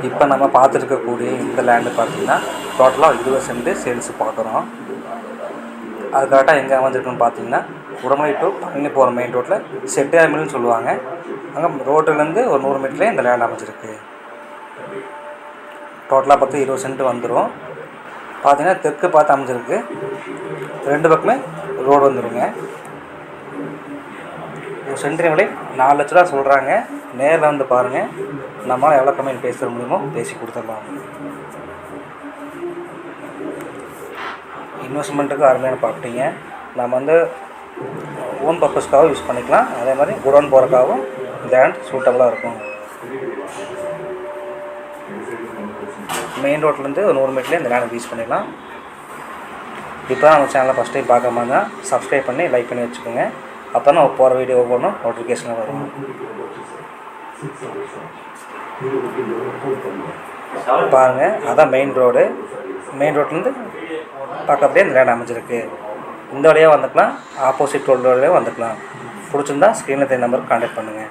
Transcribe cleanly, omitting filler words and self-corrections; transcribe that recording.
இப்போ நம்ம பார்த்துருக்கக்கூடிய இந்த லேண்டு பார்த்திங்கன்னா டோட்டலாக 20 சென்ட் சேல்ஸ் பார்க்குறோம். அது கரெக்டாக எங்கே அமைஞ்சிருக்குன்னு பார்த்தீங்கன்னா உடமலை டு பழனி போகிற மெயின் ரோட்டில் செட்டியார் மில்னு சொல்லுவாங்க. அங்கே ரோட்டிலேருந்து ஒரு 100 மீட்டர்லேயே இந்த லேண்ட் அமைஞ்சிருக்கு. டோட்டலாக பார்த்து 20 சென்ட் வந்துடும். பார்த்தீங்கன்னா தெற்கு பார்த்து அமைஞ்சிருக்கு. 2 பக்கமே ரோடு வந்துடுங்க. ஒரு சென்டின் விலை 4 லட்ச ரூபா சொல்கிறாங்க. நேரில் வந்து பாருங்கள், நம்மளால் எவ்வளோ கம்மியாக பேசுகிற முடியுமோ பேசி கொடுத்துடலாம். இன்வெஸ்ட்மெண்ட்டுக்கு அருமையான ப்ராப்பர்ட்டிங்க. நம்ம வந்து ஓன் பர்பஸ்க்காகவும் யூஸ் பண்ணிக்கலாம். அதே மாதிரி குடோன் போகிறக்காகவும் லேண்ட் சூட்டபுளாக இருக்கும். மெயின் ரோட்லேருந்து ஒரு 100 மீட்டர்லேயே இந்த லேண்ட் யூஸ் பண்ணிடலாம். இப்போ தான் நம்ம சேனலை ஃபஸ்ட் டைம் பார்க்க மாதிரி தான் சப்ஸ்கிரைப் பண்ணி லைக் பண்ணி வச்சுக்கோங்க. அப்போ தான் நம்ம போகிற வீடியோ ஒவ்வொன்றும் நோட்டிஃபிகேஷன் வரும். பாருங்கள், அதான் மெயின் ரோடு. மெயின் ரோட்லேருந்து பக்கத்துலேயே இந்த லேண்ட் அமைஞ்சிருக்கு. இந்த வழியாக வந்துக்கலாம், ஆப்போசிட் ரோடு வழியாக வந்துக்கலாம். பிடிச்சிருந்தா ஸ்க்ரீனில் தெரிய நம்பருக்கு கான்டாக்ட் பண்ணுங்கள்.